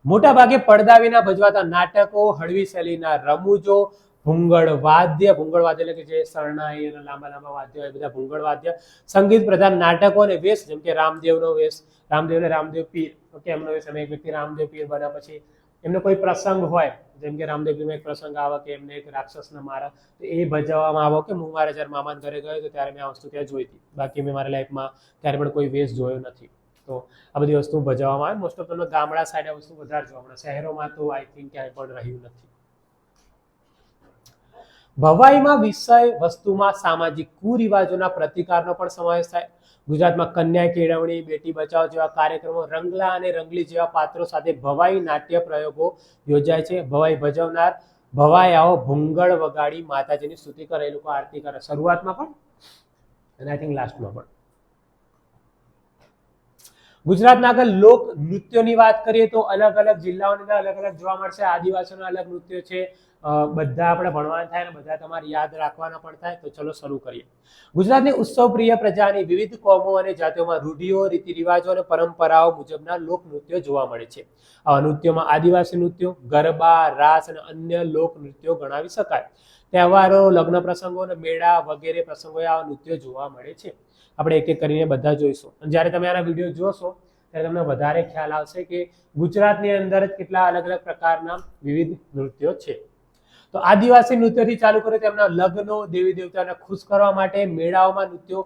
મોટા ભાગે પડદા વિના ભજવાતા નાટકો, હળવી શૈલીના રમૂજો, ભૂંગળ વાદ્ય એટલે કે જે શરણાઈ અને લાંબા લાંબા વાદ્ય હોય, બધા ભૂંગળ વાદ્ય, સંગીત પ્રધાન નાટકો અને વેશ, જેમ કે રામદેવનો વેશ, રામદેવ પીર, ઓકે, એમનો વેશ. અમે એક વ્યક્તિ રામદેવ પીર બન્યા પછી એમનો કોઈ પ્રસંગ હોય, જેમ કે રામદેવ પીરમાં એક પ્રસંગ આવે કે એમને એક રાક્ષસને મારા, તો એ ભજવવામાં આવે કે હું મારા જ્યારે મામાના ઘરે ગયો તો ત્યારે મેં આ વસ્તુ ત્યાં જોઈ હતી. બાકી મેં મારા લાઈફમાં ત્યારે પણ કોઈ વેશ જોયો નથી. તો આ બધી વસ્તુ ભજવવામાં આવે. મોસ્ટ ઓફ તમને ગામડા સાઈડ આ વસ્તુ વધારે જોવા મળે, શહેરોમાં તો આઈ થિંક ક્યાંય પણ રહ્યું નથી. ભવાઈમાં વિષય વસ્તુમાં સામાજિક કુરિવાજોના પ્રતિકારનો પણ સમાવેશ થાય. ગુજરાતમાં કન્યા કેળવણી, બેટી બચાવો જેવા કાર્યક્રમો, રંગલા અને રંગલી જેવા પાત્રો સાથે ભવાઈ નાટ્ય પ્રયોગો યોજાય છે. ભવાઈ ભજવનાર ભવાયાઓ ભૂંગળ વગાડી માતાજીની સ્તુતિ કરે, એ લોકો આરતી કરે શરૂઆતમાં પણ અને આઈ થિંક લાસ્ટમાં પણ. ગુજરાતના આગળ લોક નૃત્યોની વાત કરીએ તો અલગ અલગ જિલ્લાઓની અલગ અલગ જોવા મળશે. આદિવાસીઓના અલગ નૃત્યો છે, બધા આપણે ભણવાના થાય ને બધા તમારે યાદ રાખવાના પણ થાય. તો ચલો શરૂ કરીએ. ગુજરાતની ઉત્સવ પ્રિય પ્રજાની વિવિધ કોમો અને જાતિઓમાં રૂઢિઓ, રીતિ રિવાજો અને પરંપરાઓ મુજબના લોક નૃત્યો જોવા મળે છે. આવા નૃત્યોમાં આદિવાસી નૃત્યો, ગરબા, રાસ અને અન્ય લોક નૃત્યો ગણાવી શકાય. તહેવારો, લગ્ન પ્રસંગો અને મેળા વગેરે પ્રસંગોએ આવા નૃત્યો જોવા મળે છે. આપણે એક એક કરીને બધા જોઈશું. અને જ્યારે તમે આના વિડીયો જોશો ત્યારે તમને વધારે ખ્યાલ આવશે કે ગુજરાતની અંદર જ કેટલા અલગ અલગ પ્રકારના વિવિધ નૃત્યો છે. તો આદિવાસી નૃત્યથી ચાલુ કરે તેમના લગ્નો, દેવી દેવતાને ખુશ કરવા માટે મેળાઓમાં નૃત્યો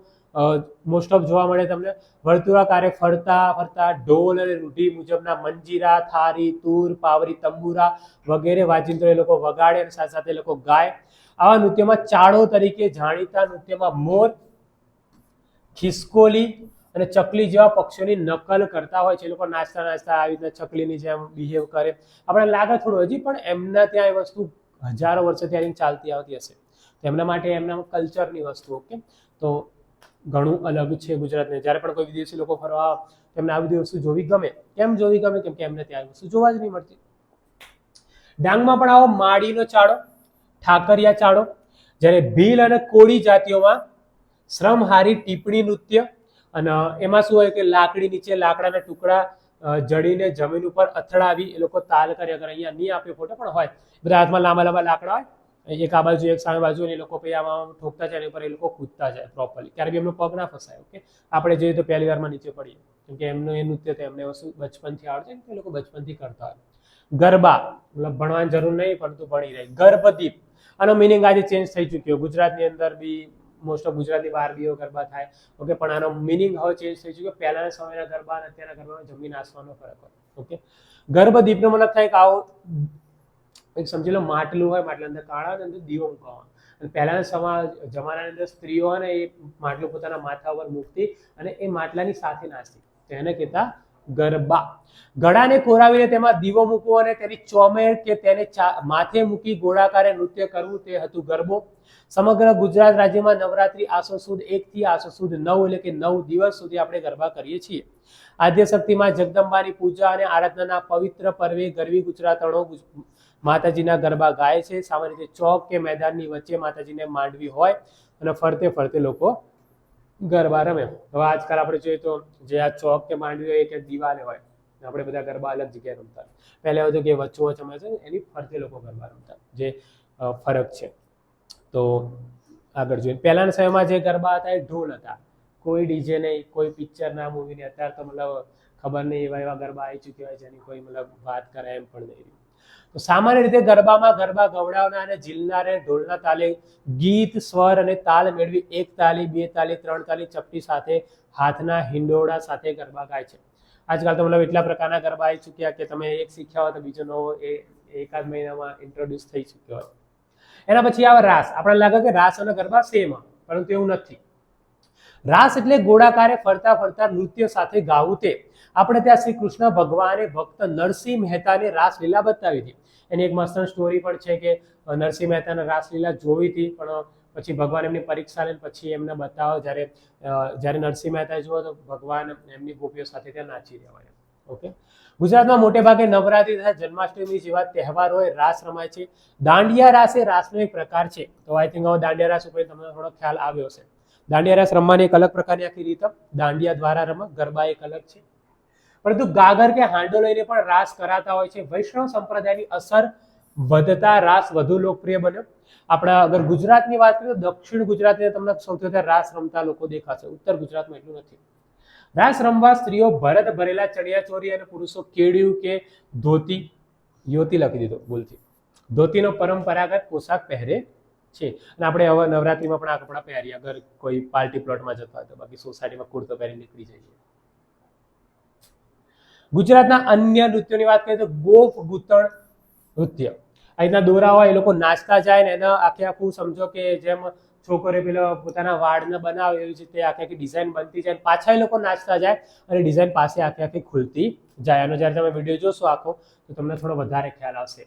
મોસ્ટ ઓફ જોવા મળે તમને. વર્તુળાકારે ફરતા ફરતા ઢોલ અને રૂઢિ મુજબના મંજીરા, થારી, તૂર, પાવરી, તંબુરા વગેરે વાજિંત્રો એ લોકો વગાડે અને સાથે સાથે એ લોકો ગાય. આવા નૃત્યમાં ચાળો તરીકે જાણીતા નૃત્યમાં મોર, ખિસકોલી અને ચકલી જેવા પક્ષીઓની નકલ કરતા હોય છે. એ લોકો નાચતા નાચતા આવી રીતના ચકલીની જેમ બિહેવ કરે. આપણે લાગે થોડું હજી પણ એમના ત્યાં એ વસ્તુ હજારો વર્ષોથી આની ચાલતી આવતી હશે. તેમના માટે એમના કલ્ચરની વસ્તુ, ઓકે. તો ઘણું અલગ છે ગુજરાતને. જ્યારે પણ કોઈ વિદેશી લોકો ફરવા આવે તેમને આ બધી વસ્તુ જોવી ગમે. કેમ જોવી ગમે? કેમ કે એમને ત્યાં વસ્તુ જોવા જ નહીં મળતી. ડાંગમાં પણ આવો માળીનો ચાળો, ઠાકરિયા ચાળો. જ્યારે ભીલ અને કોળી જાતિઓમાં શ્રમહારી ટીપણી નૃત્ય, અને એમાં શું હોય કે લાકડી નીચે લાકડાના ટુકડા જડીને જમીન ઉપર અથડાવી એ લોકો તાલ કર્યા કરે. અહીંયા નહીં આપ્યો ફોટો પણ હોય, બધા હાથમાં લાંબા લાંબા લાકડા હોય, એક આ બાજુ એક સામે બાજુ, અને એ લોકો પછી આમાં ઠોકતા જાય, એની પર એ લોકો કૂદતા જાય પ્રોપરલી. ત્યારે બી એમનો પગ ના ફસાય, ઓકે. આપણે જોઈએ તો પહેલી વારમાં નીચે પડીએ, કેમ કે એમનું એ નૃત્ય તો એમને વસ્તુ બચપનથી આવડે છે, એ લોકો બચપનથી કરતા હોય. ગરબા, મતલબ ભણવાની જરૂર નહીં પરંતુ ભણી રહે. ગર્ભદીપ, આનો મિનિંગ આજે ચેન્જ થઈ ચૂક્યો. ગુજરાતની અંદર બી મોસ્ટ ઓફ ગુજરાતની બહાર બી ગરબા થાય, ઓકે. પણ આનો મિનિંગ હવે ચેન્જ થઈ ચૂક્યો. પહેલાના સમયના ગરબા અને અત્યારના ગરબામાં જમીન આસમાનનો ફરક હોય, ઓકે. ગર્ભદીપનો મતલબ થાય કે આવો એક સમજી લો માટલું હોય, માટલા અંદર કાળા અને અંદર દીવો મૂકવાનો. અને પહેલાના જમાનાની અંદર સ્ત્રીઓ હોય ને એ માટલું પોતાના માથા ઉપર મૂકતી અને એ માટલાની સાથે નાચતી, તો એને કહેતા ગરબા. ગળાને કોરાવીને તેમાં દીવો મૂકવો અને તેની ચોમેર કે તેને માથે મૂકી ગોળાકારે નૃત્ય કરવું, તે હતું ગરબો. સમગ્ર ગુજરાત રાજ્યમાં નવરાત્રી આસો સુદ 1 થી આસો સુદ 9 એટલે કે 9 દિવસ સુધી આપણે ગરબા કરીએ છીએ. આદ્યશક્તિમાં જગદંબાની પૂજા અને આરાધનાના પવિત્ર પર્વે ગરવી ગુજરાતણો માતાજીના ગરબા ગાય છે. સામાન્ય રીતે ચોક કે મેદાનની વચ્ચે માતાજીને માંડવી હોય અને ફરતે ફરતે લોકો ગરબા રમે. હવે આજકાલ આપણે જોઈએ તો જે આ ચોક કે માંડવી હોય કે દિવાલે હોય, આપણે બધા ગરબા અલગ જગ્યાએ રમતા. પહેલા હતું કે વચ્ચોવચ્ચ અમે છે એની ફરતે લોકો ગરબા રમતા, જે ફરક છે. તો આગળ જોઈએ, પહેલાના સમયમાં જે ગરબા હતા એ ઢોલ હતા, કોઈ ડીજે નહીં, કોઈ પિક્ચરના મૂવી નહીં. અત્યારે તો મતલબ ખબર નહીં એવા એવા ગરબા આવી ચૂક્યા હોય જેની કોઈ મતલબ વાત કરે એમ પણ નહીં. તો સામાન્ય રીતે ગરબામાં ગરબા ગવડાવનાર અને ઝીલનારે ઢોલના તાલે ગીત, સ્વર અને તાલ મેળવી 1 તાલી, 2 તાલી, 3 તાલી ચપટી સાથે હાથના હિંડોળા સાથે ગરબા ગાય છે. આજકાલ તો મતલબ એટલા પ્રકારના ગરબા આવી ચૂક્યા કે તમે એક શીખ્યા હોય તો બીજો નવો એ એકાદ મહિનામાં ઇન્ટ્રોડ્યુસ થઈ ચૂક્યો હોય. એના પછી આવે રાસ. આપણે લાગે કે રાસ અને ગરબા સેમ, પરંતુ એવું નથી. રાસ એટલે ગોળાકારે ફરતા ફરતા નૃત્ય સાથે ગાવું તે. આપણે ત્યાં શ્રી કૃષ્ણ ભગવાને ભક્ત નરસિંહ મહેતાને રાસલીલા બતાવી હતી. એની એક મસ્ત સ્ટોરી પણ છે કે નરસિંહ મહેતાને રાસલીલા જોઈ હતી, પણ પછી ભગવાન એમની પરીક્ષા લઈને પછી એમને બતાવો, જ્યારે નરસિંહ મહેતાએ જોયો તો ભગવાન એમની ગોપીઓ સાથે ત્યાં નાચી રહ્યા હોય. ઓકે, ગુજરાતમાં મોટે ભાગે નવરાત્રી તથા જન્માષ્ટમી જેવા તહેવારોએ રાસ રમાય છે. દાંડિયા રાસ એ રાસનો એક પ્રકાર છે. તો આઈ થિંક હવે દાંડિયા રાસ ઉપર તમને થોડો ખ્યાલ આવ્યો હશે. દાંડિયા રાસ રમવાની એક અલગ પ્રકારની આખી રીત, દાંડિયા દ્વારા રમત, ગરબા એક અલગ છે. પરંતુ ગાગર કે હાંડો લઈને પણ રાસ કરાતા હોય છે. વૈષ્ણવ સંપ્રદાયની અસર વધતા રાસ વધુ લોકપ્રિય બન્યો. આપણા અગર ગુજરાતની વાત કરીએ તો દક્ષિણ ગુજરાતની તમને સૌથી વધારે રાસ રમતા લોકો દેખાશે. ઉત્તર ગુજરાતમાં એટલું નથી. રાસ રમવા સ્ત્રીઓ ભરત ભરેલા ચણિયા ચોરી અને પુરુષો કેડિયું કે ધોતી, યોતી લખી દીધો ભૂલથી, ધોતીનો પરંપરાગત પોશાક પહેરે છે. અને આપણે હવે નવરાત્રીમાં પણ આ કપડાં પહેરીએ અગર કોઈ પાર્ટી પ્લોટમાં જતા હોય તો, બાકી સોસાયટીમાં કુર્તો પહેરી નીકળી જઈએ. ગુજરાતના અન્ય નૃત્યોની વાત કરીએ તો ગોફ ગૂંથણ નૃત્ય. અહીંના દોરા હોય, એ લોકો નાચતા જાય ને એના આખું સમજો કે જેમ છોકરીઓ પેલો પોતાના વાળને બનાવે એવી રીતે આખી ડિઝાઇન બનતી જાય, પાછા એ લોકો નાચતા જાય અને ડિઝાઇન પાસે આખી ખુલતી જાય. અને જ્યારે તમે વિડીયો જોશો આખો તો તમને થોડો વધારે ખ્યાલ આવશે.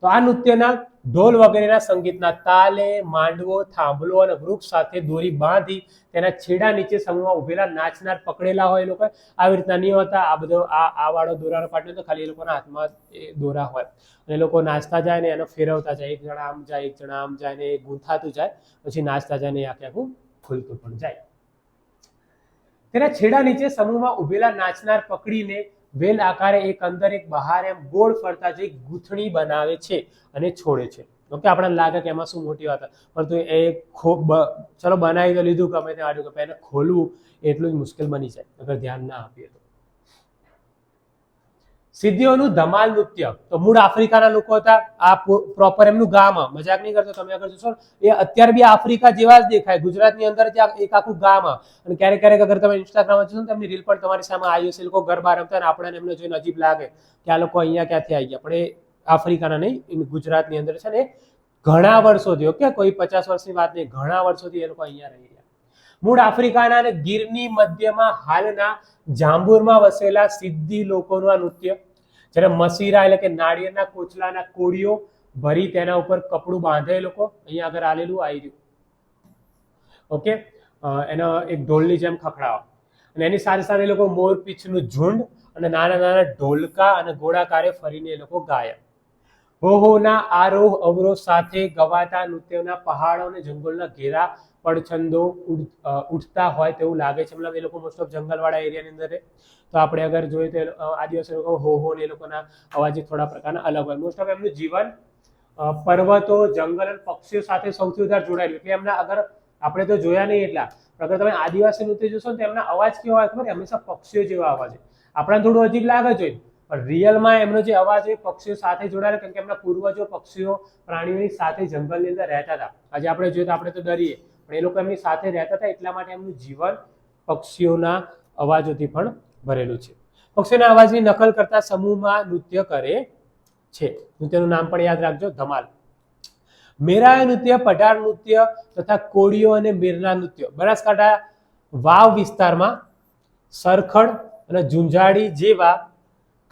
તો આ નૃત્યના ઢોલ વગેરેના સંગીતના તાલે માંડવો, થાંભલો અને વૃક્ષ સાથે દોરી બાંધી તેના છેડા નીચે સમૂહમાં ઉભેલા નાચનાર પકડેલા હોય. એ લોકો આવી રીતના નહીં હોતા, આ બધો આ વાળો દોરાનો પાટલો તો ખાલી એ લોકોના હાથમાં એ દોરા હોય અને એ લોકો નાચતા જાય ને એનો ફેરવતા જાય. એક જણા આમ જાય, એક જણા આમ જાય ને એ ગૂંથાતું જાય, પછી નાચતા જાય ને એ આખું ખુલતું પણ જાય. તેના છેડા નીચે સમૂહમાં ઉભેલા નાચનાર પકડીને વેલ આકારે એક અંદર એક બહાર એમ ગોળ ફરતા જઈ ગૂંથણી બનાવે છે અને છોડે છે. ઓકે, આપણને લાગે કે એમાં શું મોટી વાત, પરંતુ એ ચલો બનાવી તો લીધું ગમે તે આડ્યું કે એને ખોલવું એટલું જ મુશ્કેલ બની જાય અગર ધ્યાન ના આપીએ તો. સિદ્ધિઓનું ધમાલ નૃત્ય તો મૂળ આફ્રિકાના લોકો હતા. આ પ્રોપર એમનું ગામ, મજાક નહીં કરતો, તમે અગર જોશો એ અત્યારે બી આફ્રિકા જેવા જ દેખાય. ગુજરાતની અંદર એક આખું ગામ. અને ક્યારેક ક્યારેક અગર તમે ઇન્સ્ટાગ્રામમાં જોશો ને તેમની રીલ પણ તમારી સામે આવી હશે. લોકો ગરબા રમતા ને આપણને એમને જોઈને અજીબ લાગે કે આ લોકો અહીંયા ક્યાંથી આવી ગયા, પણ એ આફ્રિકાના નહીં, ગુજરાતની અંદર છે ને ઘણા વર્ષોથી. ઓકે, કોઈ 50 વર્ષની વાત નહીં, ઘણા વર્ષોથી એ લોકો અહીંયા રહી રહ્યા. મૂળ આફ્રિકાના અને ગીરની મધ્યમાં હાલના જાંબુરમાં વસેલા સિદ્ધી લોકોનું આ નૃત્ય. જ્યારે મસીરા એટલે કે નાળિયેરના કોચલાના કોળીઓ ભરી તેના ઉપર કપડું બાંધે લોકો. અહીંયા આગળ આલેલું આવી રહ્યું. ઓકે, એનો એક ઢોલની જેમ ખખડાવા અને એની સાથે સાથે એ લોકો મોર પીછનું ઝુંડ અને નાના નાના ઢોલકા અને ગોળાકારે ફરીને એ લોકો ગાયા. હોહોના આરોહ અવરોહ સાથે ગવાતા નૃત્યના પહાડો અને જંગલના ઘેરા પડછંદો ઉઠતા હોય તેવું લાગે છે. મતલબ એ લોકો મોસ્ટ ઓફ જંગલવાળા એરિયાની અંદર. તો આપણે અગર જોઈએ તો આદિવાસી લોકો હો ને એ લોકોના અવાજ થોડા પ્રકારના અલગ હોય. મોસ્ટ ઓફ એમનું જીવન પર્વતો, જંગલ અને પક્ષીઓ સાથે સૌથી વધારે જોડાયેલું. એટલે એમના અગર આપણે તો જોયા નહીં એટલા, અગર તમે આદિવાસી નૃત્ય જોશો ને તો એમના અવાજ કેવા હોય ખબર, હંમેશા પક્ષીઓ જેવા અવાજ. આપણને થોડું અજીબ લાગે છે, પણ રિયલમાં એમનો જે અવાજ એ પક્ષીઓ સાથે જોડાયેલો, કેમ કે એમના પૂર્વજો પક્ષીઓ પ્રાણીઓની સાથે જંગલની અંદર રહેતા હતા. આજે આપણે જોઈએ તો આપણે તો ડરીએ, પણ એ લોકો એમની સાથે રહેતા હતા, એટલા માટે એમનું જીવન પક્ષીઓના અવાજોથી પણ ભરેલું છે. પક્ષીઓના અવાજની નકલ કરતા સમૂહમાં નૃત્ય કરે છે. નૃત્યનું નામ પણ યાદ રાખજો, ધમાલ. મેરાય નૃત્ય, પઢાર નૃત્ય તથા કોળીઓ અને મીરના નૃત્ય. બનાસકાંઠા વાવ વિસ્તારમાં સરખડ અને ઝુંઝાડી જેવા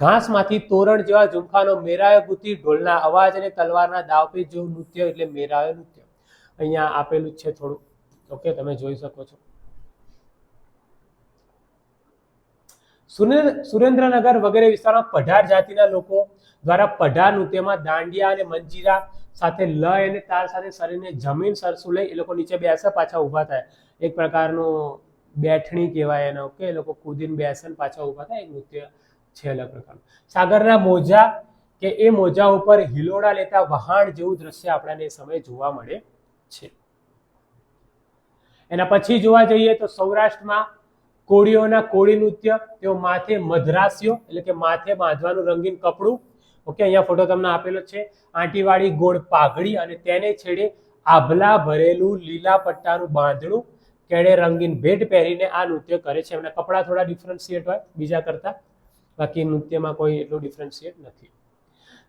ઘાસમાંથી તોરણ જેવા ઝુમખાનો મેરાયો ગુતી ઢોલના અવાજ અને તલવારના દાવપેચ જેવું નૃત્ય એટલે મેરાયો નૃત્ય. અહીંયા આપેલું જ છે થોડું. ઓકે, તમે જોઈ શકો છો. સુરેન્દ્રનગર વગેરે વિસ્તારમાં પઢાર જાતિના લોકો દ્વારા પઢાર નૃત્યમાં દાંડિયા અને મંજીરા સાથે લય અને તાલ સાથે શરીરને જમીન સરસું લઈ એ લોકો નીચે બેસે, પાછા ઊભા થાય. એક પ્રકારનું બેઠણી કહેવાય એને. ઓકે, એ લોકો કૂદીને બેસે ને પાછા ઊભા થાય, એક નૃત્ય છે અલગ પ્રકારનું. સાગરના મોજા કે એ મોજા ઉપર હિલોડા લેતા વહાણ જેવું દ્રશ્ય આપણને એ સમયે જોવા મળે છે. એના પછી જોવા જઈએ તો સૌરાષ્ટ્રમાં કોળીઓના કોળી નૃત્ય. તેઓ માથે મધરાસ્યો એટલે કે માથે બાંધવાનું રંગીન કપડું. ઓકે, અહીંયા ફોટો તમને આપેલો છે. આંટીવાળી ગોળ પાઘડી અને તેને છેડે આભલા ભરેલું લીલા પટ્ટાનું બાંધણું, કેળે રંગીન ભેટ પહેરીને આ નૃત્ય કરે છે. એમના કપડા થોડા ડિફરન્શિએટ હોય બીજા કરતા, બાકી નૃત્યમાં કોઈ એટલું ડિફરન્શિએટ નથી.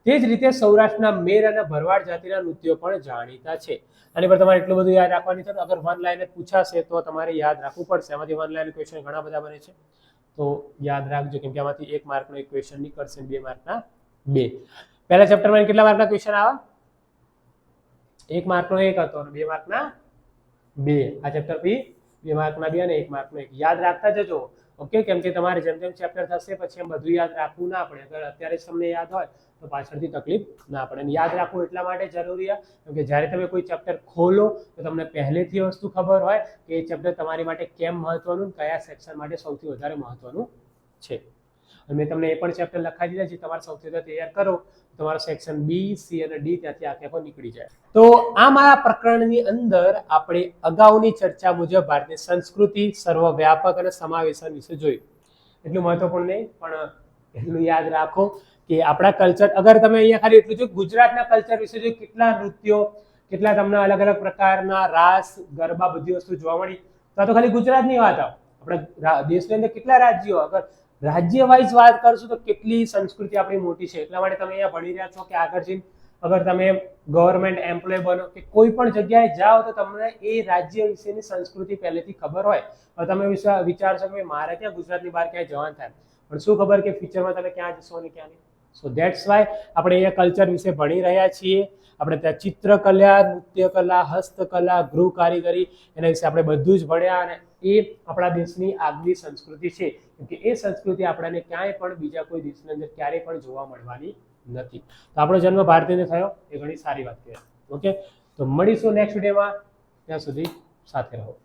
તે જ રીતે સૌરાષ્ટ્રના મેર અને ભરવાડ જાતિના નૃત્યો પણ જાણીતા છે. આની પર તમારે એટલું બધું યાદ રાખવાની છે. અગર વન લાઇન પૂછાશે તો તમારે યાદ રાખવું પડશે. એમાંથી વન લાઇન ક્વેશ્ચન ઘણા બધા બને છે, તો યાદ રાખજો, કેમ કે આમાંથી 1 માર્કનો એક ક્વેશ્ચન નીકળશે, 2 માર્કના 2. પહેલા ચેપ્ટરમાં કેટલા માર્કના ક્વેશ્ચન આવે? 1 માર્કનો 1 હતો અને 2 માર્કના 2. આ ચેપ્ટર બી 2 માર્કના 2 અને 1 માર્કનો 1. યાદ રાખતા જજો, ઓકે? કેમ કે તમારે જેમ જેમ ચેપ્ટર થશે પછી એમ બધું યાદ રાખવું ના પડે. અગર અત્યારે જ તમને યાદ હોય તો પાછળથી તકલીફ ના પડે. અને યાદ રાખવું એટલા માટે જરૂરી છે કેમ કે જ્યારે તમે કોઈ ચેપ્ટર ખોલો તો તમને પહેલેથી વસ્તુ ખબર હોય કે એ ચેપ્ટર તમારી માટે કેમ મહત્વનું, કયા સેક્શન માટે સૌથી વધારે મહત્વનું છે. અને મેં તમને એ પણ ચેપ્ટર લખાઈ દીધા છે, તમારે સૌથી વધારે તૈયાર કરો તમારો સેક્શન બી, સી અને ડી ત્યાંથી આખો નીકળી જાય. તો આ મારા પ્રકરણની અંદર આપણે અગાઉની ચર્ચા મુજબ ભારતીય સંસ્કૃતિ સર્વવ્યાપક અને સમાવેશન વિશે જોયું. એટલું મહત્વપૂર્ણ નહીં, પણ એટલું યાદ રાખો કે આપણા કલ્ચર, અગર તમે અહીંયા ખાલી એટલું જો ગુજરાતના કલ્ચર વિશે જો કેટલા નૃત્યો, કેટલા તમને અલગ અલગ પ્રકારના રાસ, ગરબા, બધી વસ્તુ જોવા મળી, તો ખાલી ગુજરાતની વાત આવે. આપણા દેશની અંદર કેટલા રાજ્યો, અગર રાજ્ય વાઇઝ વાત કરશું તો કેટલી સંસ્કૃતિ આપણી મોટી છે. એટલા માટે તમે અહીંયા ભણી રહ્યા છો કે આગળ જઈને અગર તમે ગવર્મેન્ટ એમ્પ્લોય બનો કે કોઈ પણ જગ્યાએ જાઓ તો તમને એ રાજ્ય વિશેની સંસ્કૃતિ પહેલેથી ખબર હોય. તો તમે વિચારશો કે મારે ક્યાં ગુજરાતની બહાર ક્યાંય જવાનું થાય, પણ શું ખબર કે ફ્યુચરમાં તમે ક્યાં જશો અને ક્યાં નહીં. સો ધેટ્સ વાય આપણે અહીંયા કલ્ચર વિશે ભણી રહ્યા છીએ. આપણે ત્યાં ચિત્રકલા, નૃત્યકલા, હસ્તકલા, ગૃહ કારીગરી, એના વિશે આપણે બધું જ ભણ્યા. અને એ આપણા દેશની આગવી સંસ્કૃતિ છે, કેમ કે એ સંસ્કૃતિ આપણને ક્યાંય પણ બીજા કોઈ દેશની અંદર ક્યારેય પણ જોવા મળવાની નથી. તો આપણો જન્મ ભારતીય થયો એ ઘણી સારી વાત કહેવાય. ઓકે, તો મળીશું નેક્સ્ટ વિડીયોમાં. ત્યાં સુધી સાથે રહો.